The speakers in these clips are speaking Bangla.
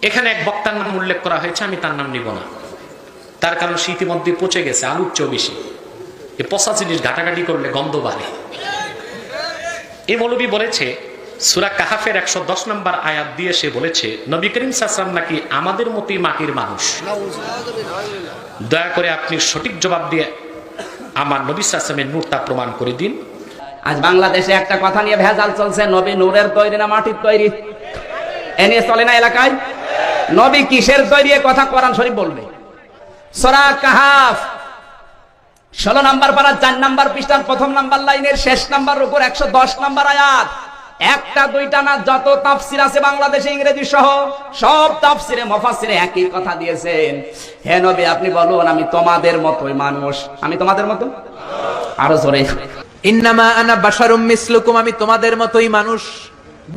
এখানে এক বক্তার নাম উল্লেখ করা হয়েছে, আমি তার নাম নিব না, তার কারণ সে ইতিমধ্যে পচে গেছে, আলুর চেয়েও বেশি। এই পচা জিনিস ঘাটাঘাটি করলে গন্ধ বাড়ে। এই মৌলবী বলেছে সূরা কাহাফের 110 নম্বর আয়াত দিয়ে সে বলেছে নবী করিম সাল্লাল্লাহু আলাইহি ওয়াসাল্লাম নাকি আমাদের মতোই মাটির মানুষ। দয়া করে আপনি সঠিক জবাব দিয়ে আমার নবী সাল্লাল্লাহু আলাইহি ওয়াসাল্লামের নূরটা প্রমাণ করে দিন। আজ বাংলাদেশে একটা কথা নিয়ে ভেজাল চলছে, নবী নূরের তৈরি না মাটির তৈরি, এ নিয়ে চলে না এলাকায়। নবী কিসের তৈরি এ কথা কোরআন শরীফ বলবে। সূরা কাহাফ 16 নম্বর পারা 4 নম্বর পৃষ্ঠার প্রথম নম্বর লাইনের শেষ নাম্বার উপর 110 নম্বর আয়াত। একটা দুইটা না, যত তাফসীর আছে বাংলাদেশে ইংরেজি সহ সব তাফসীরে মুফাসসিরে একই কথা দিয়েছেন। হে নবী আপনি বলুন আমি তোমাদের মতোই মানুষ। আমি তোমাদের মতো, আরো জোরে, ইন্নামা আনা বাশারুম মিসলুকুম, আমি তোমাদের মতোই মানুষ।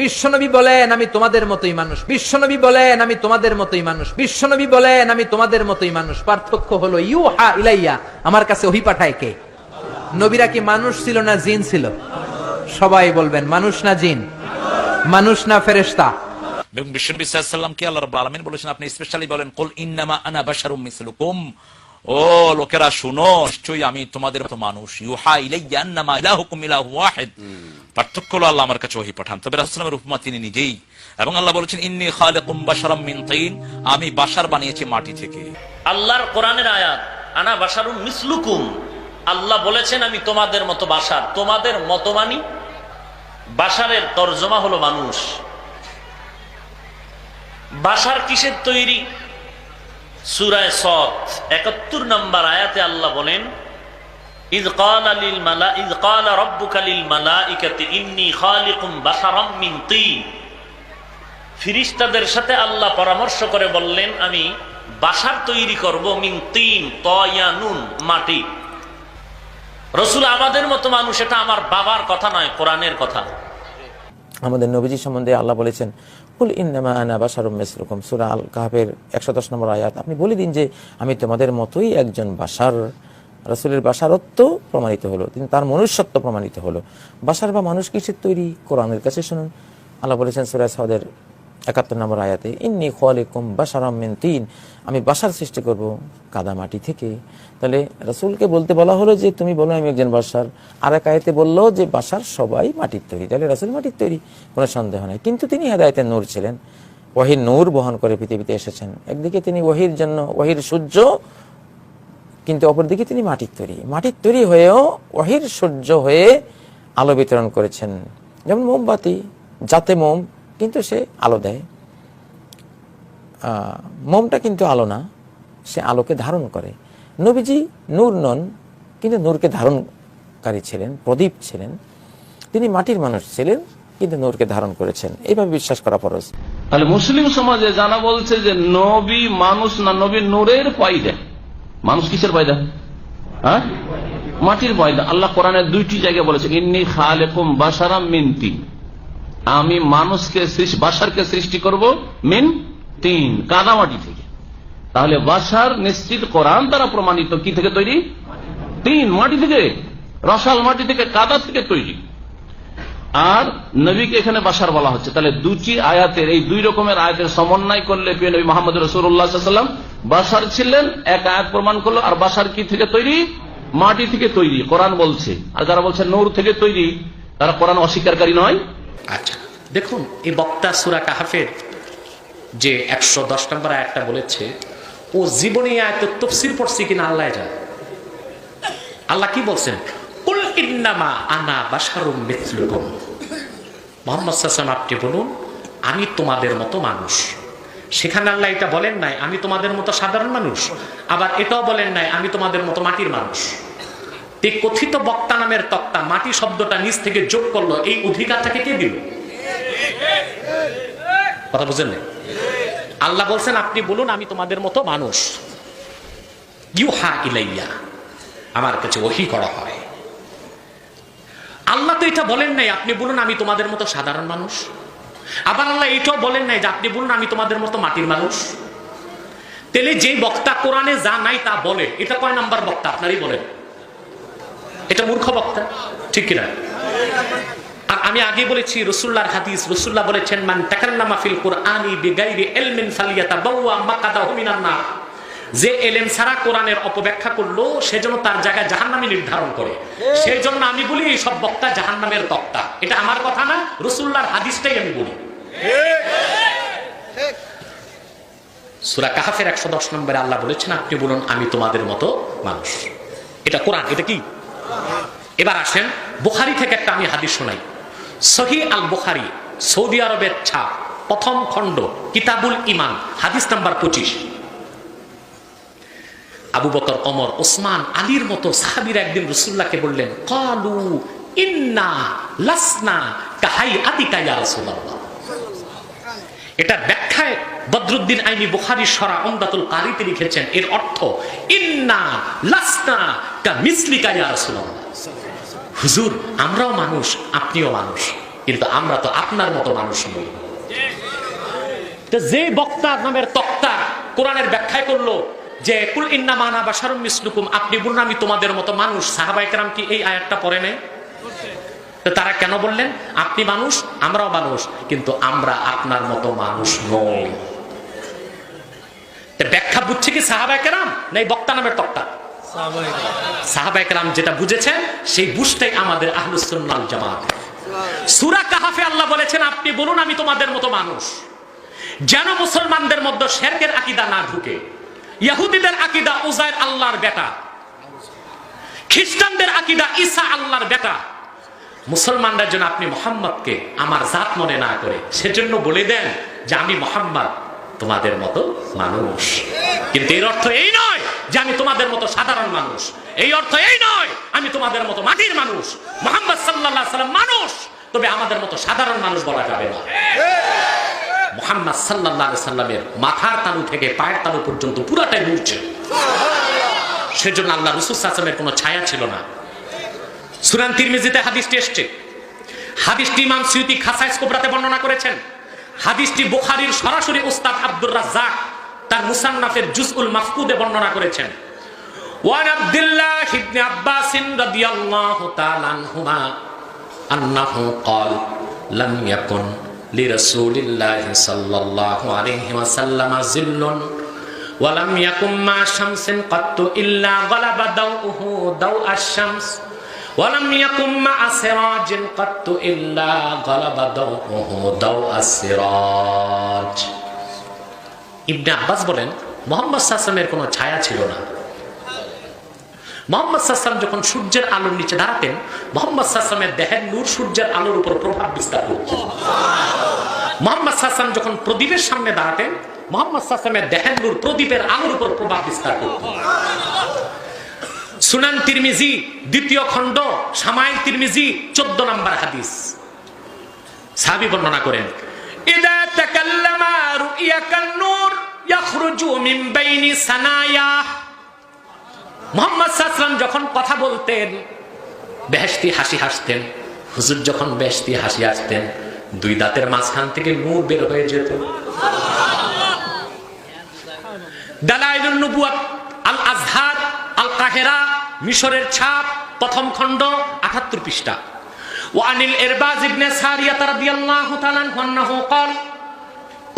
বিশ্বনবী বলেন আমি তোমাদের মতোই মানুষ। বিশ্বনবী বলেন আমি তোমাদের মতোই মানুষ। বিশ্বনবী বলেন আমি তোমাদের মতোই মানুষ। পার্থক্য হলো ইউহা ইলাইয়া, আমার কাছে ওহী পাঠায় কে? নবীরা কি মানুষ ছিল না জিন ছিল? সবাই বলবেন মানুষ না জিন, মানুষ না ফেরেশতা? এবং বিশ্বনবী সাল্লাল্লাহু আলাইহি ওয়াসাল্লাম কে আল্লাহ রাব্বুল আলামিন বলেছেন, আপনি স্পেশালি বলেন কুল ইন্নামা আনা বাশারুম মিসলুকুম, ও লোকেরা শুনো নিশ্চয়ই আমি তোমাদের মতো মানুষ। ইউহা ইলাইয়া আন্নামা ইলাহুকুম ইলাহু ওয়াহিদ, পার্থক্য হলো আল্লাহ আমার কাছে ওহী পাঠান। তবে রাসূল সাল্লাল্লাহু আলাইহি ওয়াসাল্লামের উপমা তিনি নিজেই, এবং আল্লাহ বলেছেন ইন্নী খালিকুম বাশারাম মিন তিন, আমি বাশার বানিয়েছি মাটি থেকে। আল্লাহর কোরআনের আয়াত আনা বাশারুম মিসলুকুম, আল্লাহ বলেছেন আমি তোমাদের মতো বাশার। তোমাদের মতো মানি বাশারের তরজমা হলো মানুষ। বাশার কিসের তৈরি? সূরা সদ 71 নম্বর আয়াতে আল্লাহ বলেন ইয ক্বালা রাব্বুকা লিল মালাইকাতি ইন্নী খালিকুম বাশারাম মিন তিন। ফেরেশতাদের সাথে আল্লাহ পরামর্শ করে বললেন আমি বাশার তৈরি করব মিন তিন, তয়ানুন, মাটি। রাসূল আমাদের মতো মানুষ, এটা আমার বাবার কথা নয়, কোরআনের কথা। আমাদের নবীজি সম্বন্ধে আল্লাহ বলেছেন কুল ইন্নামা আনা বাশারুম মিসলুকুম, সূরা আল কাহফের 110 নম্বর আয়াত। আপনি বলে দিন যে আমি তোমাদের মতোই একজন বাশার। রাসূলের বাশারত্ব প্রমাণিত হলো, তিনি তার মনুষ্যত্ব প্রমাণিত হলো। বাশার বা মানুষ কিসের তৈরি? কোরআনের কাছে শুনুন। আল্লাহ বলেছেন সূরা সদের 71 নম্বর আয়াতে ইন্নী খালিকুম বাশারাম মিন তিন, আমি বাশার সৃষ্টি করব কাদা মাটি থেকে। তাহলে রাসূলকে বলতে বলা হলো যে তুমি বলো আমি একজন বাশার, আর এক আয়াতে বললো যে বাশার সবাই মাটির তৈরি। তাহলে রাসূল মাটির তৈরি, কোনো সন্দেহ নাই। কিন্তু তিনি হেদায়েতের নূর ছিলেন, ওহীর নূর বহন করে পৃথিবীতে এসেছেন। একদিকে তিনি ওহীর জন্য ওহীর সূর্য, কিন্তু অপরদিকে তিনি মাটির তৈরি। মাটির তৈরি হয়েও ওহীর সূর্য হয়ে আলো বিতরণ করেছেন। যেমন মোমবাতি, যাতে মোম, কিন্তু সে আলো দেয়। মোমটা কিন্তু আলো না, সে আলোকে ধারণ করে। নবীজি নূর নন, কিন্তু নূরকে ধারণকারী ছিলেন, প্রদীপ ছিলেন। তিনি মাটির মানুষ ছিলেন, কিন্তু নূরকে ধারণ করেছেন। এইভাবে বিশ্বাস করা ফরজ। তাহলে মুসলিম সমাজে জানা বলছে যে নবী মানুষ না, নবী নূরের পয়দা। মানুষ কিসের পয়দা? হ্যাঁ, মাটির পয়দা। আল্লাহ কোরআনের 2টি জায়গায় বলেছে ইন্নী খালিকুম বাশারাম মিন তিন, আমি মানুষকে বাশারকে সৃষ্টি করব মিন তিন, কাদা মাটি থেকে। তাহলে বাশার নিশ্চিত কোরআন দ্বারা প্রমাণিত কি থেকে তৈরি? তিন, মাটি থেকে, রসাল মাটি থেকে, কাদা থেকে তৈরি। আর নবীকে এখানে বাশার বলা হচ্ছে। তাহলে 2টি আয়াতের, এই 2 রকমের আয়াতের সমন্বয় করলে প্রিয় নবী মুহাম্মদ রাসূলুল্লাহ সাল্লাল্লাহু আলাইহি ওয়াসাল্লাম বাশার ছিলেন। এক আয়াত প্রমাণ করলো। আর বাশার কি থেকে তৈরি? মাটি থেকে তৈরি, কোরআন বলছে। আর যারা বলছে নূর থেকে তৈরি, তারা কোরআন অস্বীকারী নয়। আচ্ছা দেখুন, এই বক্তা সূরা কাহাফের যে 110 নম্বর আয়াতটা বলেছে, ও জীবনী আয়াতের তাফসীর পড়ছে কিনা আল্লাহ জানে। আল্লাহ কি বলছেন? কুল ইন্নামা আনা বাশারুম মিসলুকুম, মুহাম্মদ সাল্লাল্লাহু আলাইহি ওয়াসাল্লাম আপনি বলুন আমি তোমাদের মতো মানুষ। সেখানে আল্লাহ এটা বলেন নাই আমি তোমাদের মতো সাধারণ মানুষ, আবার এটাও বলেন নাই আমি তোমাদের মতো মাটির মানুষ। এই কথিত বক্তা নামের তক্তা মাটি শব্দটা নিজ থেকে যোগ করলো, এই অধিকারটাকে কে দিল? কথা বুঝেন না? আল্লাহ বলছেন আপনি বলুন আমি তোমাদের মতো মানুষ। ইউহা ইলাইয়া, আমার কাছে ওহী করা হয়। আল্লাহ তো এটা বলেন নাই আপনি বলুন আমি তোমাদের মতো সাধারণ মানুষ। আবার আল্লাহ এটাও বলেন নাই যে আপনি বলুন আমি তোমাদের মতো মাটির মানুষ। তাহলে যে বক্তা কোরআনে যা নাই তা বলে, এটা কয় নাম্বার বক্তা আপনারই বলেন? এটা মূর্খ বক্তা, ঠিক কিনা? আর আমি আগে বলেছি রাসূলুল্লাহর হাদিস, রাসূলুল্লাহ বলেছেন মান তাকাল্লামা ফিল কুরআনি বিগাইরি ইলমিন ফালিয়াতাবাওয়া মাকাদাহু মিনান নার। যে এলেম ছাড়া কোরআনের অপব্যাখ্যা করলো সেজন্য তার জায়গায় জাহান্নামী নির্ধারণ করে। সেই জন্য আমি বলি এই সব বক্তা জাহান্নামের তক্তা। এটা আমার কথা না, রাসূলুল্লাহর হাদিসটাই আমি বলি। সূরা কাহফের 110 নম্বরে আল্লাহ বলেছেন আপনি বলুন আমি তোমাদের মতো মানুষ। এটা কোরআন, এটা কি? এবার আসেন বুখারী থেকে একটা আমি হাদিস শোনাই। সহিহ আল বুখারী, সৌদি আরবের ছাপ, প্রথম খণ্ড, কিতাবুল ঈমান, হাদিস নাম্বার 25। আবু বকর, ওমর, ওসমান, আলীর মতো সাহাবীরা একদিন রাসূলুল্লাহকে বললেন ক্বালু ইন্না লাসনা কাহাইআতিকা ইয়া রাসূলুল্লাহ। এটা ব্যাখ্যায় বদরুদ্দিন আইনি বুখারীর শরা উমদাতুল কারীতে লিখেছেন, এর অর্থ ইন্না লাসনা কামিসলিকা ইয়া রাসূলুল্লাহ। হুজুর আমরাও মানুষ, আপনিও মানুষ, কিন্তু আমরা তো আপনার মতো মানুষ নই। যে বক্তা নামের তক্তা কোরআনের ব্যাখ্যায় করলো যে কুল ইন্নামা আনা বাশারুম মিসলুকুম, আপনি বলুন আমি তোমাদের মতো মানুষ, সাহাবায়ে কেরাম কি এই আয়াতটা পড়ে নাই? তো তারা কেন বললেন আপনি মানুষ আমরাও মানুষ, কিন্তু আমরা আপনার মতো মানুষ নই? ব্যাখ্যা বুঝছে কি সাহাবায়ে কেরাম না এই বক্তা নামের তক্তা? সাহাবায়ে কেরাম যেটা বুঝেছেন সেই বুঝটাই আমাদের আহলুস সুন্নাহ ওয়াল জামাত। সূরা কাহফে আল্লাহ বলেছেন আপনি বলুন আমি তোমাদের মতো মানুষ, যেন মুসলমানদের মধ্যে শিরকের আকীদা না ঢুকে। ইহুদিদের আকীদা উযাইর আল্লাহর বেটা, খ্রিস্টানদের আকীদা ঈসা আল্লাহর বেটা। মুসলমানরা যেন আপনি মুহাম্মদকে আমার জাত মনে না করে, সেজন্য বলে দেন যে আমি মুহাম্মদ তোমাদের মতো মানুষ। কিন্তু এর অর্থ এই নয় যে আমি তোমাদের মতো সাধারণ মানুষ, এই অর্থ এই নয় আমি তোমাদের মতো মাটির মানুষ। মুহাম্মদ সাল্লাল্লাহু আলাইহি ওয়াসাল্লাম মানুষ, তবে আমাদের মতো সাধারণ মানুষ বলা যাবে না। মুহাম্মদ সাল্লাল্লাহু আলাইহি ওয়াসাল্লামের মাথার তালু থেকে পায়ের তালু পর্যন্ত পুরাটাই নূর ছিল, সেজন্য আল্লাহ রাসূল সাল্লাল্লাহু আলাইহি ওয়াসাল্লামের কোনো ছায়া ছিল না। সুনান তিরমিজিতে হাদিসটি এসেছে, হাদিসটি ইমাম সুয়ুতী খাসাইস কুবরাতে বর্ণনা করেছেন। হাদিসটি বুখারীর সরাসরি উস্তাদ আব্দুর রাজ্জাক তার মুসান্নাফের জুজউল মাফকুদে বর্ণনা করেছেন। ওয়ান আব্দুল্লাহ ইবনে আব্বাস রাদিয়াল্লাহু তাআলা আনহুমা আন্নাহু ক্বাল লাম ইয়াকুন লিরাসূলিল্লাহি সাল্লাল্লাহু আলাইহি ওয়াসাল্লাম জিল্লুন ওয়া লাম ইয়াকুম মা শামসিন কাত্তু ইল্লা গালাবা দাউহু দাউ আশ-শামস ওয়া লাম ইয়াকুম মা সিরাজিন কাত্তু ইল্লা গালাবা দাউহু দাউ আস-সিরাজ। ইবনে আব্বাস বলেন মুহাম্মদ সাল্লাল্লাহু আলাইহি ওয়াসাল্লামের কোনো ছায়া ছিল না। মুহাম্মদ সাল্লাল্লাহু আলাইহি ওয়াসাল্লাম যখন সূর্যের আলোর নিচে দাঁড়াতেন, মুহাম্মদ সাল্লাল্লাহু আলাইহি ওয়াসাল্লামের দেহের নূর সূর্যের আলোর উপর প্রভাব বিস্তার করত। মুহাম্মদ সাল্লাল্লাহু আলাইহি ওয়াসাল্লাম যখন প্রদীপের সামনে দাঁড়াতেন, মুহাম্মদ সাল্লাল্লাহু আলাইহি ওয়াসাল্লামের দেহের নূর প্রদীপের আলোর উপর প্রভাব বিস্তার করত। সুনান তিরমিজি দ্বিতীয় খণ্ড, শামাইল তিরমিজি 14 নম্বর হাদিস, সাহাবী বর্ণনা করেন ইদা তাকাল্লামা রুইয়াকান নূর ইয়াখরুজু মিন বাইনি সানায়া। মুহাম্মদ সাল্লাল্লাহু আলাইহি ওয়াসাল্লাম যখন কথা বলতেন বেহেশতি হাসি হাসতেন। হুজুর যখন বেহেশতি হাসি হাসতেন দুই দাঁতের মাঝখান থেকে নূর বের হয়ে যেত। দালাইলুন নবুওয়াত আল আজহার আল কাহিরা, মিশরের ছাপ, প্রথম খণ্ড, 78 পৃষ্ঠা। ওয়ানিল ইরবাজ ইবনে সারিয়া রাদিয়াল্লাহু তাআলা আনহু قال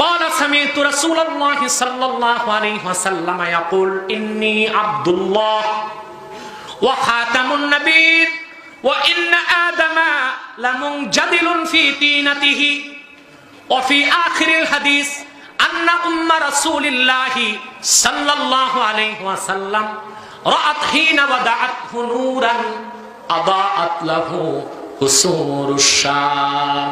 قال سمعت رسول الله صلى الله عليه وسلم يقول إني عبد الله وخاتم النبيين وإن آدم لمنجدل في طينته وفي آخر الحديث أن أم رسول الله صلى الله عليه وسلم رأت حين ودعته نورا أضاءت له قصور الشام।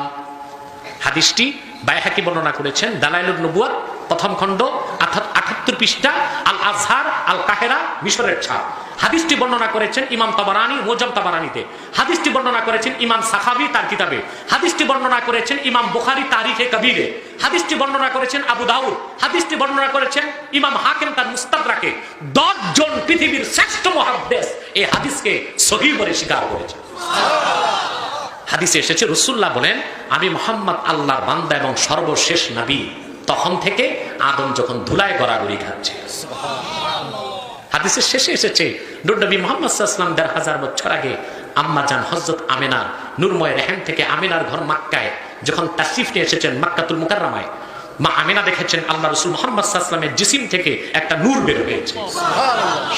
হাদিসটি বাইহাকি বর্ণনা করেছেন, দালাইলুন নবুওয়াত প্রথম খণ্ড 78 পৃষ্ঠা, আল আজহার আল কাহিরা, মিশরের ছাপ। হাদিসটি বর্ণনা করেছেন ইমাম তাবারানী মুজাম তাবারানীতে। হাদিসটি বর্ণনা করেছেন ইমাম সাখাবী তার কিতাবে। হাদিসটি বর্ণনা করেছেন ইমাম বুখারী তারিখে কবীরে। হাদিসটি বর্ণনা করেছেন আবু দাউদ। হাদিসটি বর্ণনা করেছেন ইমাম হাকিম তার মুস্তাদরাকে। 10 জন পৃথিবীর শ্রেষ্ঠ মুহাদ্দিস এই হাদিসকে সহিহ বলে স্বীকার করেছেন। হাদিসে এসেছে রাসূলুল্লাহ বলেন আমি মুহাম্মদ আল্লাহর বান্দা এবং সর্বশেষ নবী, তখন থেকে আদম যখন ধুলায় গড়াগড়ি খাচ্ছে। হাদিসের শেষে এসেছে নূর নবী মুহাম্মদ সাল্লাল্লাহু আলাইহি ওয়াসাল্লাম 1000 বছর আগে আম্মা জান হযরত আমিনার নূরময় রেহেম থেকে আমিনার ঘর মক্কায় যখন তাশরিফ নিয়ে এসেছেন মক্কাতুল মুকাররমায়, মা আমিনা দেখেছেন আল্লাহ রাসূল মুহাম্মদ সাল্লাল্লাহু আলাইহি ওয়াসাল্লামের জিসিম থেকে একটা নূর বের হয়েছে।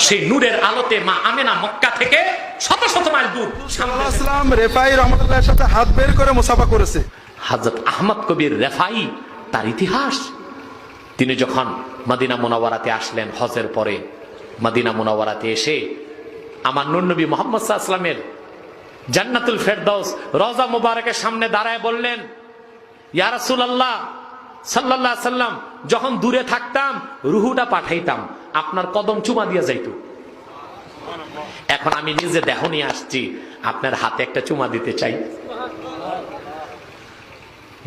সেই নূরের আলোতে মা আমিনা মক্কা থেকে শত শত মাইল দূর সাল্লাম রেফাই রহমতুল্লাহর সাথে হাত বের করে মুসাফা করেছে। হযরত আহমদ কবির রেফাই তার ইতিহাস, তিনি যখন মদিনা মুনাওয়ারাতে আসলেন হজের পরে, মদিনা মুনাওয়ারাতে এসে আমার নূর নবী মুহাম্মদ সাল্লাল্লাহু আলাইহি ওয়াসাল্লামের জান্নাতুল ফেরদাউস রওজা মুবারকের সামনে দাঁড়ায় বললেন, ইয়া রাসূলুল্লাহ সাল্লাল্লাহু আলাইহি ওয়াসাল্লাম, যখন দূরে থাকতাম রুহুটা পাঠাইতাম, আপনার কদম চুমা দিয়ে যাইতো। এখন আমি নিজে দেহ নিয়ে আসছি, আপনার হাতে একটা চুমা দিতে চাই।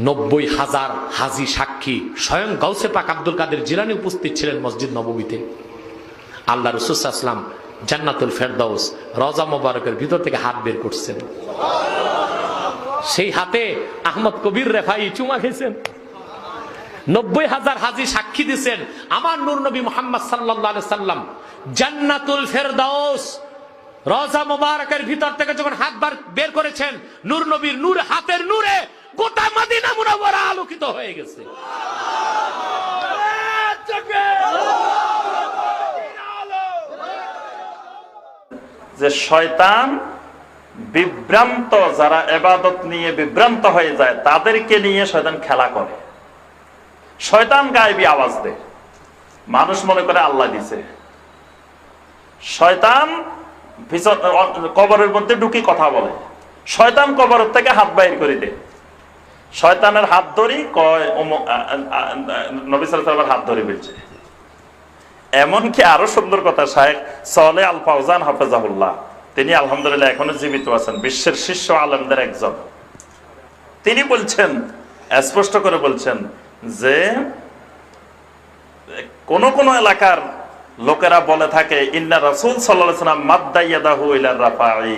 90,000 হাজি সাক্ষী, স্বয়ং গাউসে পাক আব্দুল কাদের জিলানী উপস্থিত ছিলেন মসজিদ নববীতে। আল্লাহ রাসূল সাল্লাল্লাহু আলাইহি ওয়াসাল্লাম জান্নাতুল ফেরদাউস রওজা মুবারকের ভিতর থেকে হাত বের করছেন, সেই হাতে আহমদ কবির রেফাই চুমা খেয়েছেন। 90,000 হাজি সাক্ষী দিচ্ছেন আমার নূর নবী মুহাম্মদ সাল্লাল্লাহু আলাইহি ওয়াসাল্লাম জান্নাতুল ফেরদাউস রওজা মুবারকের ভিতর থেকে যখন হাত বের করেছেন, নূর নবীর নূর, হাতের নূরে গোটা মদিনা মুনাওয়ারা আলোকিত হয়ে গেছে। যে শয়তান বিভ্রান্ত, যারা ইবাদত নিয়ে বিভ্রান্ত হয়ে যায় তাদেরকে নিয়ে শয়তান খেলা করে। শয়তান গায়েবী আওয়াজ দেয়, মানুষ মনে করে আল্লাহ দিছে। শয়তান কবরের মধ্যে ঢুকি কথা বলে, শয়তান কবরের থেকে হাত বাইর করে দেয়। শয়তানের হাত ধরি কয় নবী সাল্লাল্লাহু আলাইহি ওয়াসাল্লামের হাত ধরে বলছে। এমনকি আরো সুন্দর কথা, শায়েখ সালেহ আল ফাওজান হাফেজাহুল্লাহ, তিনি আলহামদুলিল্লাহ এখনো জীবিত আছেন, বিশ্বের শীর্ষ আলেমদের একজন। তিনি বলছেন, স্পষ্ট করে বলছেন যে কোন কোন এলাকার লোকেরা বলে থাকে ইন্না রাসূল সাল্লাল্লাহু আলাইহি ওয়াসাল্লাম মাদ্দা ইয়াদাহু ইলা রাফাই,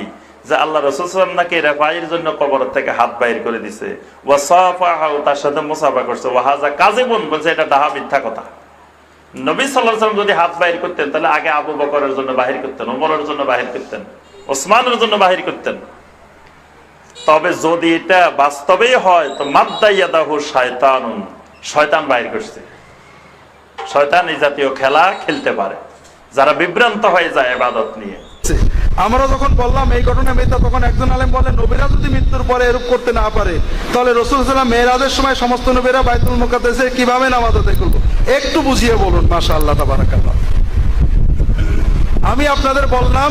যে আল্লাহ রাসূল সাল্লাল্লাহু আলাইহি ওয়াসাল্লাম নাকি রাফাইয়ের জন্য কবর থেকে হাত বাইর করে দিয়েছে, ওয়া সাফাহু, তার সাথে মুসাফা করছে, ওয়া হাযা কাযিবুন, বলছে এটা ডাহা মিথ্যা কথা। নবী সাল্লাল্লাহু আলাইহি ওয়াসাল্লাম যদি হাত বাইর করতেন তাহলে আগে আবু বকরের জন্য বাহির করতেন, ওমরের জন্য বাহির করতেন, ওসমানের জন্য বাহির করতেন। তবে যদি এটা বাস্তবেই হয় তো মাদ্দা ইয়াদাহু শায়তানুন, শয়তান বাহির করছে। শয়তান এই জাতীয় খেলা খেলতে পারে, যারা বিভ্রান্ত হয়ে যায় ইবাদত নিয়ে। আমরা যখন বললাম এই ঘটনা মিথ্যা, তখন একজন আলেম বলেন নবীরা যদি মৃত্যুর পরে এরূপ করতে না পারে তাহলে রাসূল সাল্লাল্লাহু আলাইহি ওয়াসাল্লাম মেরাজের সময় সমস্ত নবীরা বাইতুল মুকাদ্দাসে কিভাবে নামাজ আদায় করলো, একটু বুঝিয়ে বলুন। মাশাআল্লাহ, তাবারাকাল্লাহ। আমি আপনাদের বললাম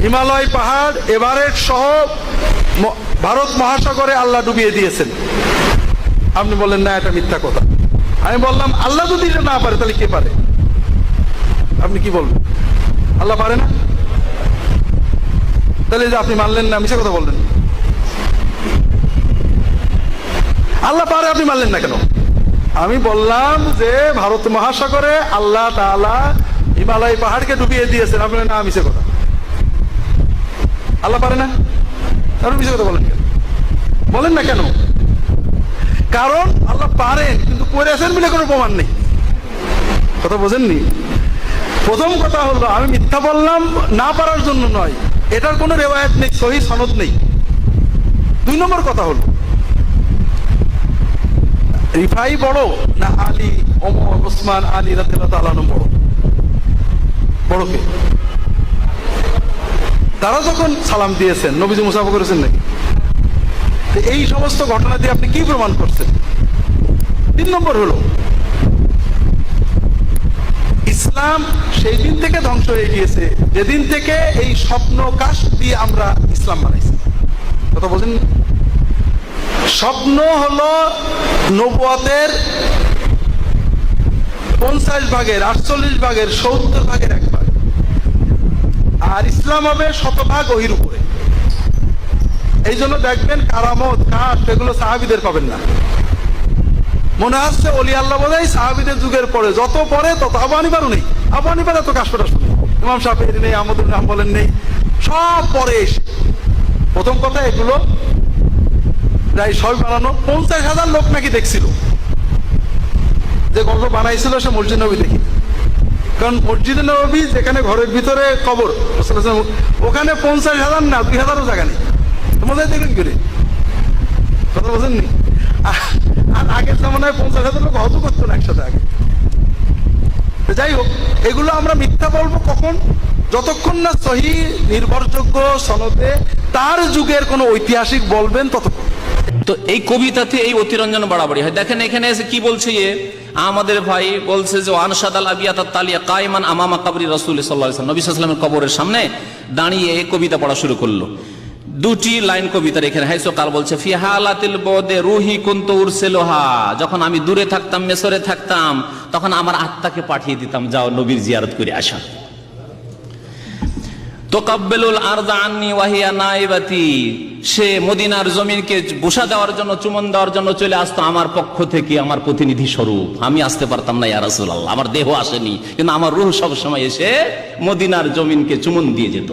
হিমালয় পাহাড় এভারেস্ট সহ ভারত মহাসাগরে আল্লাহ ডুবিয়ে দিয়েছেন। আপনি বললেন না, এটা মিথ্যা কথা। আমি বললাম আল্লাহ যদি এটা না পারে তাহলে কে পারে? আপনি কি বলবেন? আল্লাহ পারে না? তাহলে যে আপনি মানলেন না, মিথ্যা কথা বললেন। আল্লাহ পারে, আপনি মানলেন না কেন? আমি বললাম যে ভারত মহাসাগরে আল্লাহ তাআলা হিমালয় পাহাড়কে ডুবিয়ে দিয়েছেন, আপনি না, মিথ্যা কথা। আল্লাহ পারে না, আপনি মিথ্যা কথা বলেন কেন? বলেন না কেন? কারণ আল্লাহ পারেন, কিন্তু করেছেন বলে কোনো প্রমাণ নেই। কথা বোঝেননি? প্রথম কথা হলো আমি মিথ্যা বললাম না পারার জন্য নয়, এটার কোনো রেওয়ায়েত নেই, সহিহ সনদ নেই। 2 নম্বর কথা হলো রিফাই বড় না আলী, ওমর, ওসমান, আলী রাদিয়াল্লাহু তাআলা বড়? বড় কে? তারা যখন সালাম দিয়েছেন নবীজি মুসাফা করেছেন নাকি? এই সমস্ত ঘটনা দিয়ে আপনি কি প্রমাণ করছেন? 3 নম্বর হলো ইসলাম সেই দিন থেকে ধ্বংস হয়ে গিয়েছে যেদিন থেকে এই স্বপ্ন কাশ দিয়ে আমরা ইসলাম বানাইছি। কথা বলেন, স্বপ্ন হলো নবুয়তের 50 ভাগের 48 ভাগের 70 ভাগের 1 ভাগ, আর ইসলাম হবে 100 ভাগ ওহির উপরে। এই জন্য দেখবেন কারামত কাশ এগুলো সাহাবীদের পাবেন না। মনে হচ্ছে ওলি আল্লাহ বোধহয় সাহাবীদের যুগের পরে, যত পরে তত। আবু হানিফারও নেই, আবু হানিফার এত কাশফটা শুনি, ইমাম শাফিঈর নেই, আহমদ ইবনে হাম্বলের নেই, সব পরে এসে। প্রথম কথা এগুলো প্রায় সব বানানো। 50,000 লোক নাকি দেখছিল, যে গল্প বানাইছিল সে মসজিদ নবী দেখি। কারণ মসজিদে নববী যেখানে ঘরের ভিতরে কবর, ওখানে 50,000 না 2,000ও জায়গা নেই। তোমাদের দেখেন কি রে, কথা বলছেননি? আর আগের জামানায় 50,000 লোক হত করতো না একসাথে আগে। যাই হোক, এগুলো আমরা মিথ্যা বলবো কখন? যতক্ষণ না সহি নির্ভরযোগ্য সনদে তার যুগের কোন ঐতিহাসিক বলবেন ততক্ষণ। তো এই কবিতাতে এই অতিরঞ্জন বাড়াবাড়ি হয়। দেখেন এখানে এসে কি বলছে, আমাদের ভাই বলছে যে আনসাদ আল আবিয়াত তালিয়া কায়মান আমামা কবরি রাসূল সাল্লাল্লাহু আলাইহি ওয়াসাল্লাম, নবী সাল্লাল্লাহু আলাইহি ওয়াসাল্লামের কবরের সামনে দাঁড়িয়ে কবিতা পড়া শুরু করলো। দুটি লাইন কবিতার এখানে হাইসো কাল বলছে, ফি হালাতিল বদে রুহি কুনতু উরসিলুহা, যখন আমি দূরে থাকতাম, মিসরে থাকতাম, তখন আমার আত্মাকে পাঠিয়ে দিতাম, যাও নবীর জিয়ারত করে আসা। তোকাব্বেলুল আরদা আন্নি ওয়াহিয়া নাইবাতি, সে মদিনার জমিনকে বুসা দেওয়ার জন্য, চুমন দেওয়ার জন্য চলে আসতো আমার পক্ষ থেকে, আমার প্রতিনিধি স্বরূপ। আমি আসতে পারতাম না ইয়া রাসূলুল্লাহ, আমার দেহ আসেনি, কিন্তু আমার রূহ সব সময় এসে মদিনার জমিনকে চুমন দিয়ে যেত।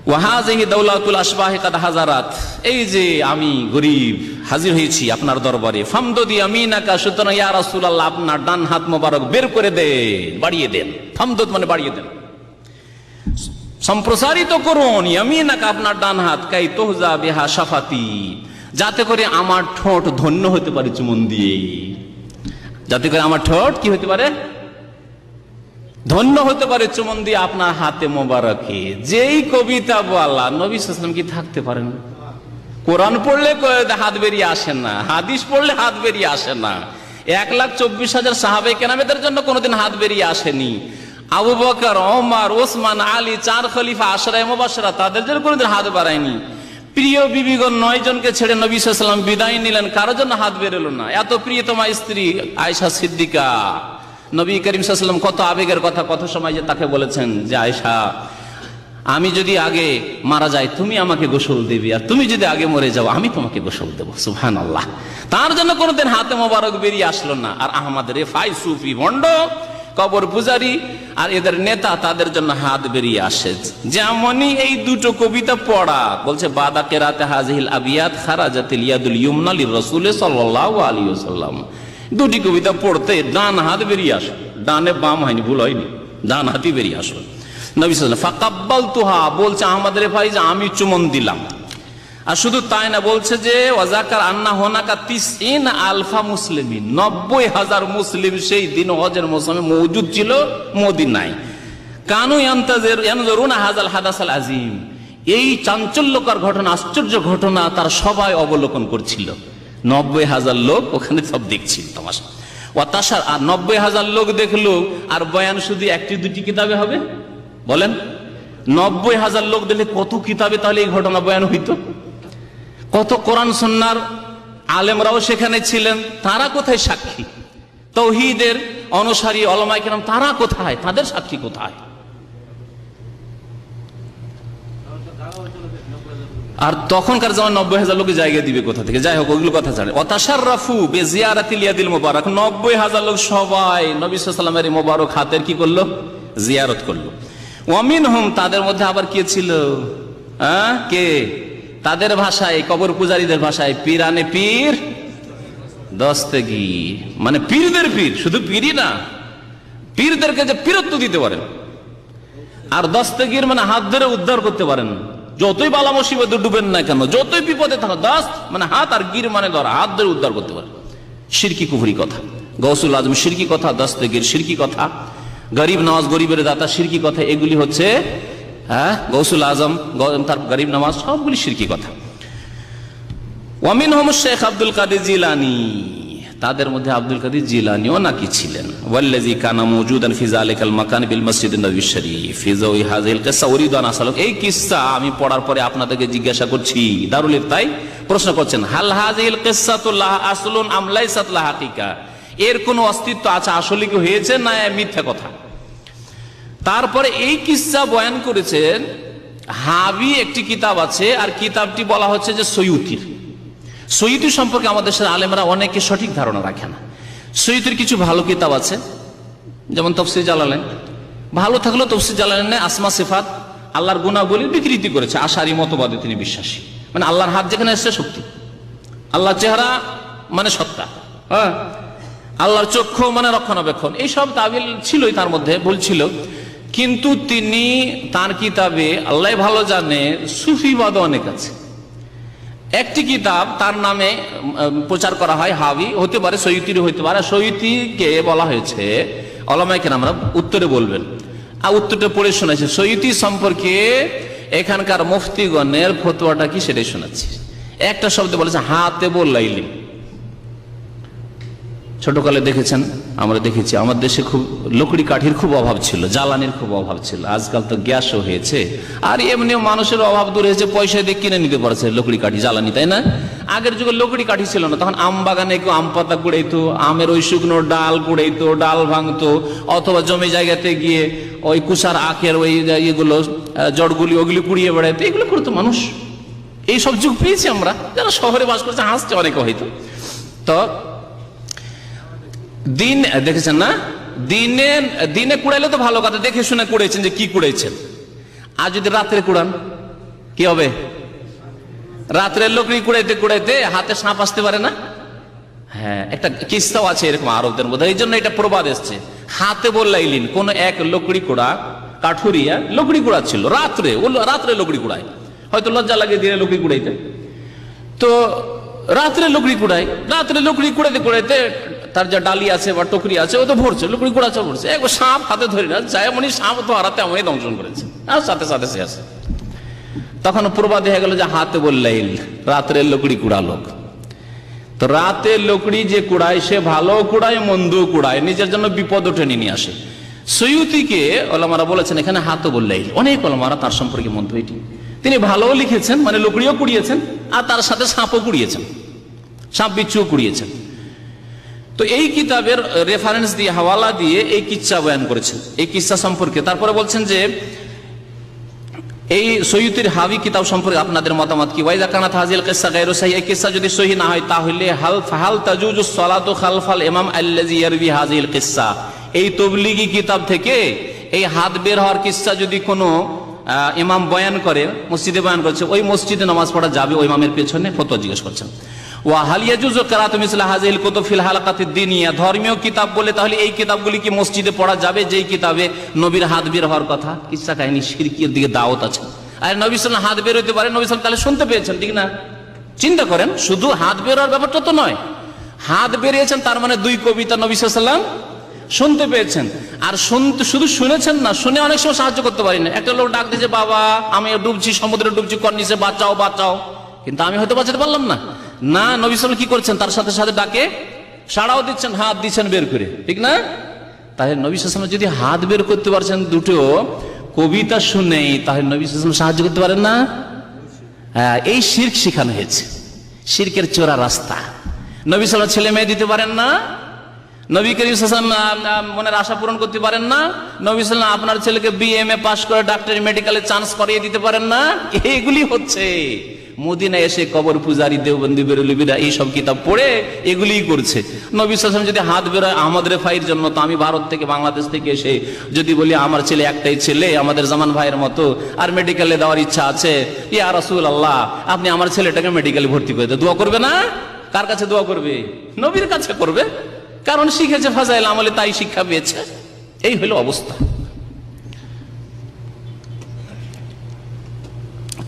ওয়াহাযিহি দাওলাতুল আশবাহি কাদ হাজারাত, এই যে আমি গরীব হাজির হয়েছি আপনার দরবারে, ফামদুদি আমিনাকা, সুতরাং ইয়া রাসূলুল্লাহ আপনার ডান হাত মোবারক বের করে দেন, বাড়িয়ে দেন। ফামদুদ মানে বাড়িয়ে দেন, সম্প্রসারিত করুন, ইয়ামিনাকা আপনার ডান হাত, কাই তুহজা বিহা শাফাতি, যাতে করে আমার ঠোঁট ধন্য হতে পারে চুমন দিয়ে, যাতে করে আমার ঠোঁট কি হতে পারে, ধন্য হতে পারে চুমন দিয়ে আপনার হাতে মোবারকে। যেই কবিতা বলা, নবী সাল্লাল্লাহু আলাইহি ওয়াসাল্লাম কি থাকতে পারেন? কোরআন পড়লে হাত বেরিয়ে আসে না, হাদিস পড়লে হাত বেরিয়ে আসে না। 1,24,000 সাহাবায়ে কেরামের জন্য কোনোদিন হাত বেরিয়ে আসেনি। আবু বকর, ওমর, ওসমান, আলী, 4 খলিফা আশরায়ে মুবাশশিরা, তাদের জন্য কোনোদিন হাত বাড়ায়নি। প্রিয় বিবিগণ 9 জনকে ছেড়ে নবী সাল্লাল্লাহু আলাইহি ওয়াসাল্লাম বিদায় নিলেন, কারো জন্য হাত বেরোলো না। এত প্রিয়তমা স্ত্রী আয়েশা সিদ্দিকা, নবী করিম সাল্লাল্লাহু আলাইহি ওয়াসাল্লাম কত আবেগের কথা, কত সময় যে তাকে বলেছেন যে আয়েশা, আমি যদি আগে মারা যাই তুমি আমাকে গোসল দেবে, আর তুমি যদি আগে মরে যাও আমি তোমাকে গোসল দেবো। সুবহানাল্লাহ, তার জন্য কোনোদিন হাতে মোবারক বেরিয়ে আসলো না। আর আহমদ রেফাই, সুফি ভণ্ড, কবর পূজারী আর এদের নেতা, তাদের জন্য হাত বেরিয়ে আসে। যেমনই এই দুটো কবিতা পড়া বলছে, বাদা কেরাতে হাজিহিল আবিয়াত খারাজাতিল ইয়াদুল ইয়ুমনা লির-রাসূল সাল্লাল্লাহু আলাইহি ওয়াসাল্লাম, দুটি কবিতা পড়তে ডান হাত বেরিয়ে আসে, ডানে বাম হয়নি, ভুল হয়নি, ডান হাতই বেরিয়ে আসলো। নবী সাল্লাল্লাহু আলাইহি ওয়াসাল্লাম ফাকাব্বালতুহা, বলছে আহমদ রেফাই যে আমি চুমন দিলাম। আর শুধু তাই না, বলছে যে ওয়াজাকার আন্না হোনাকা 90 আলফা মুসলিমিন, 90,000 মুসলিম সেই দিন হজের মৌসুমে মওজুদ ছিল মদিনায়। কানু ইয়ানজুরুনা হাযাল হাদাসাল আযীম, এই চাঞ্চল্যকর ঘটনা, আশ্চর্য ঘটনা তার সবাই অবলোকন করছিল। 90,000 লোক ওখানে সব দেখছিল তামাশা। ওয়াতাশার, আর 90,000 লোক দেখলো, আর বয়ান শুধু 1-2টি কিতাবে হবে? বলেন, 90,000 লোক দেখলে কত কিতাবে তাহলে এই ঘটনা বয়ান হইতো? কত কোরআন সুন্নাহর আলেমরাও সেখানে ছিলেন, তারা কোথায় সাক্ষী? তাওহীদের অনুসারী উলামায়ে কেরাম তারা কোথায়? তাদের সাক্ষী কোথায়? আর তখনকার যেমন 90,000 লোক জায়গা দিবে কোথা থেকে? যাই হোক, ওগুলো কথা জানে। ওয়াতাশাররাফু বিজিয়ারাতিল ইয়াদিল মুবারাক, 90,000 লোক সবাই নবী সাল্লাল্লাহু আলাইহি ওয়াসাল্লামের মোবারক হাতের কি করলো? জিয়ারত করলো। ওয়ামিনহুম, তাদের মধ্যে আবার কে ছিল? কে? তাদের ভাষায়, কবর পূজারীদের ভাষায়, পীরানে পীর দস্তগীর, মানে পীরদের পীর, শুধু পীরই না, পীরদেরকে যে পীরত্ব দিতে পারেন। আর দস্তগীর মানে হাত ধরে উদ্ধার করতে পারেন, যতই বালা মুসিবতে ডুবেন না কেন, যতই বিপদে থাকো, দস্ত মানে হাত, আর গির মানে ধরা, হাত ধরে উদ্ধার করতে পারেন। শিরকি কুফরি কথা, গৌসুল আজম শিরকি কথা, দস্তগীর শিরকি কথা, গরিব নওয়াজ গরিবের দাতা শিরকি কথা, এগুলি হচ্ছে গৌসুল আজম, তার গরিব নওয়াজ, সবগুলি শিরকি কথা। ওয়ামিনহুম শেখ আব্দুল কাদের জিলানী, তাদের মধ্যে আব্দুল কাদের জিলানীও নাকি ছিলেন। ওয়াল্লাযী কানা মাওজুদান ফি যালিকাল মাকান বিল মসজিদিন নববী শরীফ ফি যাওই হাযিল কিসসা উরিদু আন আসালুক, এই কিসসা আমি পড়ার পরে আপনাদেরকে জিজ্ঞাসা করছি। দারুল ইফতাই প্রশ্ন করছেন, হাল হাযিল কিসসাতু লাহা আসলুন আম লাইসাত লাহা হাকিকা, এর কোনো অস্তিত্ব আছে, আসলে কি হয়েছে না মিথ্যা কথা? তারপরে এই কিসসা বয়ান করেছেন হাবি, একটি কিতাব আছে, আর কিতাবটি বলা হচ্ছে যে সৈয়ুতির। সৈয়ুতি সম্পর্কে আমাদের সাথে আলেমরা অনেকে সঠিক ধারণা রাখে না। সৈয়ুতির কিছু ভালো কিতাব আছে, যেমন তাফসীর জালালাইন, ভালো থাকলেও তাফসীর জালালাইনে আসমা সিফাত, আল্লাহর গুণাবলী বিকৃতি করেছে। আশারি মতবাদে তিনি বিশ্বাসী, মানে আল্লাহর হাত যেখানে এসছে শক্তি, আল্লাহর চেহারা মানে সত্তা। আল্লাহর চক্ষু মানে রক্ষণাবেক্ষণ, এইসব তাবিল ছিলই তার মধ্যে, ভুল ছিল। কিন্তু তিনি তার কিতাবে, আল্লাহ ভালো জানে, সুফিবাদ অনেক আছে। একটি কিতাব তার নামে প্রচার করা হয়, হাবি হতে পারে, সৈয়িতির হতে পারে। সৈয়িতিকে বলা হয়েছে, ওলামায়ে কেরামরা উত্তরে বলবেন, আর উত্তরটা পড়ে শোনাচ্ছে। সৈয়িতি সম্পর্কে এখানকার মুফতিগণের ফতোয়াটা কি সেটাই শোনাচ্ছি। একটা শব্দ বলেছে হাতে বললাইলিম। ছোটকালে দেখেছেন, আমরা দেখেছি আমাদের দেশে খুব লকড়ি কাঠির খুব অভাব ছিল, জ্বালানির খুব অভাব ছিল। আজকাল তো গ্যাসও হয়েছে, আর এমনিও মানুষের অভাব দূর হয়েছে, পয়সা দিয়ে কিনে নিতে পারছে লকড়ি কাঠি, জ্বালানি, তাই না? আগের যুগে লকড়ি কাঠি ছিল না, তখন আম বাগানে কেউ আম পাতা কুড়াইতো, আমের ওই শুকনো ডাল কুড়াইতো, ডাল ভাঙতো, অথবা জমি জায়গাতে গিয়ে ওই কুষার আখের ওই ইয়েগুলো জড়গুলি ওগুলি কুড়িয়ে বেড়াইতো, এগুলো করতো মানুষ। এই সব যুগ পেয়েছি আমরা, যারা শহরে বাস করছে হাসছে অনেকে হয়তো। তো দিন দেখেছেন না, দিনে দিনে কুড়াইলে তো ভালো কথা, দেখে শুনে কুড়াইছেন যে কি কুড়াইছেন। আর যদি রাত্রে কুড়ান কি হবে? রাত্রের লকড়ি কুড়াইতে কুড়াইতে হাতে সাপ আসতে পারে না? হ্যাঁ, একটা কিস্সাও আছে এরকম আরবদের মধ্যে, এই জন্য এটা প্রবাদ এসছে। হাতে বললাইলিন, কোন এক লকড়ি কুড়া কাঠুরিয়া লকড়ি কুড়াচ্ছিল রাত্রে, ও রাত্রে লকড়ি কুড়ায়, হয়তো লজ্জা লাগে দিনে লকড়ি কুড়াইতে, তো রাত্রে লকড়ি কুড়ায়। রাত্রে লকড়ি কুড়াইতে কুড়াইতে তার যা ডালি আছে বা টুকরি আছে ও তো ভরছে, লকড়ি কুড়াচ্ছে ভরছে, একবার সাপ হাতে ধরে না যায়, এমনি সাপ তো হারাতে আমাকে দংশন করেছে, আর সাথে সাথে সে আছে। তখন প্রবাদে হয়ে গেল যে হাতে বললাইল, রাত্রের লকড়ি কুড়ালো। তো রাতের লকড়ি যে কুড়ায় সে ভালো কুড়ায় মন্দ কুড়ায়, নিজের জন্য বিপদ ওঠে নিয়ে আসে। সৈয়ুতিকে ওলামারা বলেছেন এখানে হাতে বললাইল, অনেক ওলামারা তার সম্পর্কে মন্তব্য এটি। তিনি ভালোও লিখেছেন, মানে লকড়িও কুড়িয়েছেন, আর তার সাথে সাপও কুড়িয়েছেন, সাপ বিচ্ছুও কুড়িয়েছেন। তো এই কিতাবের রেফারেন্স দিয়ে, হাওয়ালা দিয়ে এই কিচ্ছা বয়ান করেছেন, এই কিচ্ছা সম্পর্কে। তারপরে বলছেন যে এই সৈয়ুতির হাবি কিতাব সম্পর্কে আপনাদের মতামত কি? ওয়াইদা কানাত হাযিল কিসসা গায়রু সহিহ, এই কিসসা যদি সহিহ না হয় তাহলে হাল তাজুজুস সালাতু খালফাল ইমাম আল্লাযী ইয়ারবি হাযিল কিসসা, এই তাবলীগী কিতাব থেকে এই হাত বের হওয়ার কিসসা যদি কোনো ইমাম বয়ান করে, মসজিদে বয়ান করছে, ওই মসজিদে নামাজ পড়া যাবে ওই ইমামের পেছনে? ফতোয়া জিজ্ঞেস করছেন। ওয়া হাল ইয়াজুজু কিরাআতু মিসলা হাযিল কুতুব ফিল হালাকাতিদ দীনিয়া, ধর্মীয় কিতাব বলে তাহলে এই কিতাবগুলি কি মসজিদে পড়া যাবে যেই কিতাবে নবীর হাত বের হওয়ার কথা? কিচ্ছা কাহিনী শিরকির দিকে দাওয়াত আছে। আর নবী সাল্লাল্লাহু হাত বের হইতে পারে, নবী সাল্লাল্লাহু তাহলে শুনতে পেয়েছেন, ঠিক না? চিন্তা করেন, শুধু হাত বের হওয়ার ব্যাপারটা তো নয়, হাত বেরিয়েছেন তার মানে দুই কবিতা নবী সাল্লাল্লাহু আলাইহি ওয়াসাল্লাম শুনতে পেয়েছেন। আর শুনতে শুধু শুনেছেন না, শুনে অনেক সময় সাহায্য করতে পারি না। একটা লোক ডাক দিয়েছে, বাবা আমি ডুবছি, সমুদ্রে ডুবছি, কর্নিসে বাঁচাও বাঁচাও, কিন্তু আমি হয়তো বাঁচাতে পারলাম না। না, নবী সাল্লাল্লাহু আলাইহি ওয়াসাল্লাম কি করছেন? তার সাথে সাথে ডাকে সাড়াও দিচ্ছেন, হাত দিচ্ছেন বের করে, ঠিক না? তাহলে নবী সাল্লাল্লাহু আলাইহি ওয়াসাল্লাম যদি হাত বের করতে পারছেন দুটো কবিতা শুনেই, তাহলে নবী সাল্লাল্লাহু আলাইহি ওয়াসাল্লাম সাহায্য করতে পারেন না? হ্যাঁ, এই শিরক শেখানো হয়েছে, শিরকের চোরা রাস্তা। নবী সাল্লাল্লাহু আলাইহি ওয়াসাল্লাম ছেলে মেয়ে দিতে পারেন না? নবী করিম সাল্লাল্লাহু আলাইহি ওয়াসাল্লাম মনের আশা পূরণ করতে পারেন না? নবী সাল্লাল্লাহু আলাইহি ওয়াসাল্লাম আপনার ছেলেকে বিএমএ পাস করে ডাক্তারি মেডিকেলে চান্স করিয়ে দিতে পারেন না? এগুলি হচ্ছে মদিনায় এসে কবর পূজারী দেওবন্দি বেরলভিরা এইসব কিতাব পড়ে এগুলিই করছে। নবী সাল্লাল্লাহু আলাইহি ওয়াসাল্লাম যদি হাত বেরোয় আমাদের ফাইর জন্য, তো আমি ভারত থেকে বাংলাদেশ থেকে এসে যদি বলি আমার ছেলে একটাই ছেলে আমাদের জামান ভাইয়ের মতো, আর মেডিকেলে দেওয়ার ইচ্ছা আছে, ইয়া রাসূলুল্লাহ আপনি আমার ছেলেটাকে মেডিকেলে ভর্তি করে দেন, দোয়া করবে না? কার কাছে দোয়া করবে? নবীর কাছে করবে, কারণ শিখেছে ফাজাইল আমলে, তাই শিক্ষা পেয়েছে। এই হলো অবস্থা।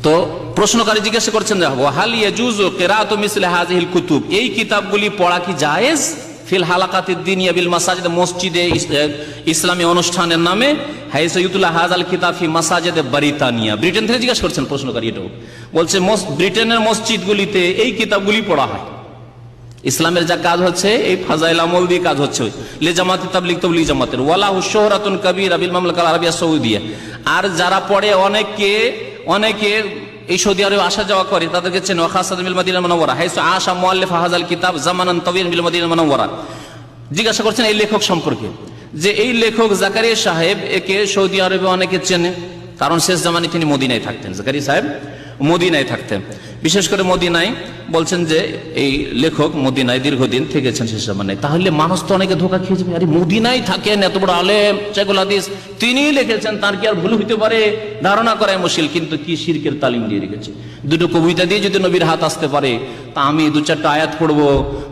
তো প্রশ্নকারী জিজ্ঞাসা করছেন, হাল ইয়াজুজু কিরাআতু মিসলি হাযিহিল কুতুব, এই কিতাবগুলি পড়া কি জায়েজ ফিল হালাকাতিদ দীনিয়া বিল মাসাজিদ, মসজিদে ইসলামী অনুষ্ঠানের নামে, হাইসা ইউতুলা হাযাল কিতাব ফি মাসাজিদে ব্রিটানিয়া। ব্রিটেন থেকে জিজ্ঞাসা করছেন প্রশ্নকারী, এটাও বলছে ব্রিটেনের মসজিদগুলিতে এই কিতাবগুলি পড়া হয়। ইসলামের যা কাজ হচ্ছে এই ফাজাইল আমল দিয়ে কাজ হচ্ছে, লে জামাতে তাবলীগ তাবলীগ জামাতের, ওয়ালা হুশুরাতুন কাবীরা বিল মামলাকাল আরাবিয়া সৌদিয়া। আর যারা পড়ে অনেকে এই সৌদি আরবে আসা যাওয়া করে, তাদেরকে চেনে, খাসাত বিল মদিনা মুনাওয়ারা হাইসু আশা মুআল্লিফ হাযাল কিতাব জামানান তাওয়িলান বিল মদিনা মুনাওয়ারা। জিজ্ঞাসা করছেন এই লেখক সম্পর্কে, যে এই লেখক জাকারিয়া সাহেব, একে সৌদি আরবে অনেকে চেনে, কারণ শেষ জামানে তিনি মদিনায় থাকতেন। জাকারিয়া সাহেব মদিনায় থাকতেন। বিশেষ করে মদিনায় বলছেন যে এই লেখক মদিনায় দীর্ঘদিন থেকেছেন সে সময়। তাহলে মানুষ তো অনেকে ধোকা খেয়ে যাবে, আরে মদিনায় থাকেন এত বড় আলেম শাইখুল হাদিস, তিনি লিখেছেন, তার কি আর ভুল হইতে পারে? ধারণা করাই মুশকিল। কিন্তু কি শিরকের তালিম দিয়ে রেখেছে। দুটো কবিতা দিয়ে যদি নবীর হাত আসতে পারে, তা আমি দু চারটা আয়াত পড়বো।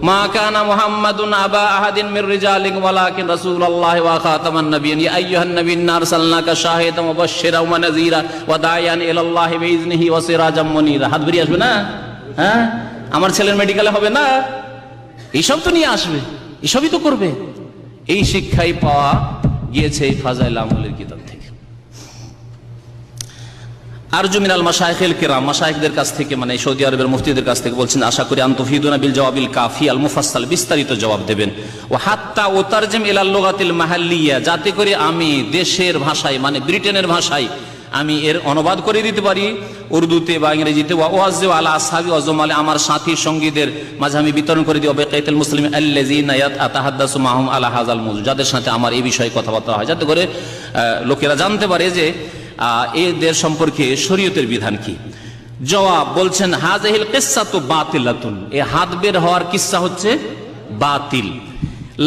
মা কানা মুহাম্মাদুন আবা আহাদিন মির রিজালিকুম ওয়ালাকিন রাসূলুল্লাহ ওয়া খাতামান নাবিয়্যিন ইয়া আইয়ুহান নাবিয়্যু আরসালনাকা শাহিদান ওয়া মুবাশশিরান ওয়া নাযীরা ওয়া দা'iয়ান ইলাল্লাহি বিইজনিহি ওয়া সিরাজাম মুনীরা। হাত বেরিয়ে আসবে না? হ্যাঁ, আমার ছেলের মেডিকেলে হবে না, এইসব তো নিয়ে আসবে, এসবই তো করবে। এই শিক্ষাই পাওয়া গিয়েছে এই ফাজাইল আমলের কিতাব থেকে। আরজু মিনাল মাশায়েখিল কিরাম, মাশায়েখদের কাছ থেকে, মানে সৌদি আরবের মুফতিদের কাছ থেকে বলছেন, আশা করি আনতুফিদুনা বিল জওয়াবিল কাফি আল মুফাসসাল, বিস্তারিত জবাব দেবেন। ওয়া হাত্তা ওয়াতারজিম ইলাল লুগাতিল মাহাল্লিয়া, যাতে করে আমি দেশের ভাষায়, মানে ব্রিটেনের ভাষায় আমি এর অনুবাদ করে দিতে পারি উর্দুতে বা ইংরেজিতে। ওয়া ওয়াজ্জু আলা আসহাবি ওয়া জুমালি, আমার সাথী সঙ্গীদের মাঝে আমি বিতরণ করে দিই। বেকাইতুল মুসলিমিন আল্লাযিনা আতাহাদ্দাসু মাহুম আলা হাযাল মওযু, যাদের সাথে আমার এই বিষয়ে কথাবার্তা হয়, যাতে করে লোকেরা জানতে পারে যে এদের সম্পর্কে শরীয়তের বিধান কি। জবাব বলছেন, হাযিহিল কিসসাতু বাতিলাতুন, এই হাত বের হওয়ার কিসসা হচ্ছে বাতিল।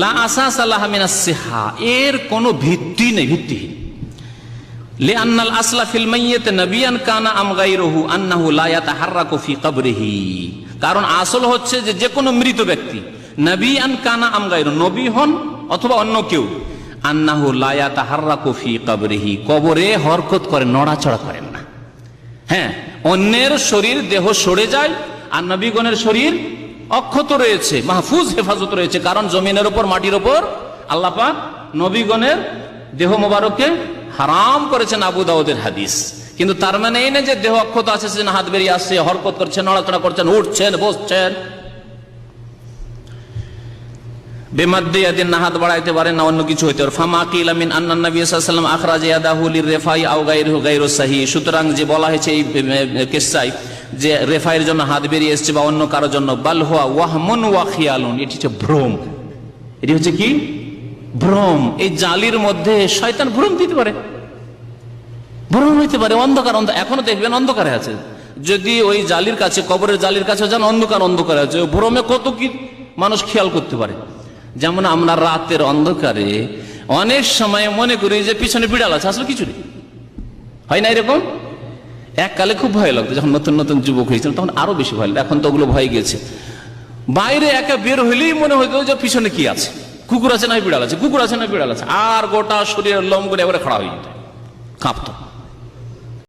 লা আসাসা লাহা মিনাস সিহা, এর কোনো ভিত্তি নেই, ভিত্তিহীন। লিআন্নাল আসলা ফিল মাইয়িত নাবিয়ান কানা আম গায়রুহু আন্নাহু লা ইয়াতাহাররাকু ফি কবরিহি, কারণ আসল হচ্ছে যে কোনো মৃত ব্যক্তি, নবিয়ান কানা আম গায়রু, নবী হন অথবা অন্য কেউ, আন্নাহু লা ইয়াতাহাররাকু ফি কবরিহি, কবরে হরকত করে, নড়াচড়া করেন না। হ্যাঁ, অন্যের শরীর দেহ সরে যায়, আর নবীগণের শরীর অক্ষত রয়েছে, মাহফুজ হেফাজত রয়েছে, কারণ জমিনের উপর, মাটির উপর আল্লাহ পাক নবীগণের দেহ মোবারককে হারাম করেছেন, আবু দাউদের হাদিস। কিন্তু তার মানে এই না যে দেহ অক্ষত আছে সেজন্য হাত বেরিয়ে আসছে, হরকত করছেন, নড়াচড়া করছেন, উঠছেন, বসছেন। বেমাদ্দি ইয়াদিন, না হাত বাড়াইতে পারেন না অন্য কিছু হইতে পারে। ফামা কিলা মিন আন্নান নবী সাল্লাল্লাহু আলাইহি ওয়াসাল্লাম আখরাজা ইয়াদাহু লিররিফাই আও গায়রুহু গায়রু সাহিহ, সুতরাং যে বলা হয়েছে এই কিসসায় যে রেফাইয়ের জন্য হাত বেরিয়ে এসেছে বা অন্য কারোর জন্য, বাল হুয়া ওয়াহমুন ওয়া খিয়ালুন, এটি হচ্ছে ভ্রম। এটি হচ্ছে কি? ভ্রম। এই জালির মধ্যে শয়তান ভ্রম দিতে পারে, ভ্রম হইতে পারে, অন্ধকার। এখনো দেখবেন অন্ধকারে আছে, যদি ওই জালির কাছে, কবরের জালির কাছে যান, অন্ধকার অন্ধকারে আছে, ভ্রমে কত কি মানুষ খেয়াল করতে পারে। যেমন আমরা রাতের অন্ধকারে অনেক সময় মনে করি যে পিছনে বিড়াল আছে, আসলে কিছু নেই, হয় না এরকম? এককালে খুব ভয় লাগতো, যখন নতুন নতুন যুবক হয়েছিল তখন আরো বেশি ভয় লাগতো, এখন তো ওগুলো ভয় গেছে। বাইরে একা বের হইলেই মনে হইতো যে পিছনে কি আছে, কুকুর আছে না বিড়াল আছে, কুকুর আছে না বিড়াল আছে, আর গোটা শরীরের লোম করে একবারে খাড়া হয়ে যেত, কাঁপতো।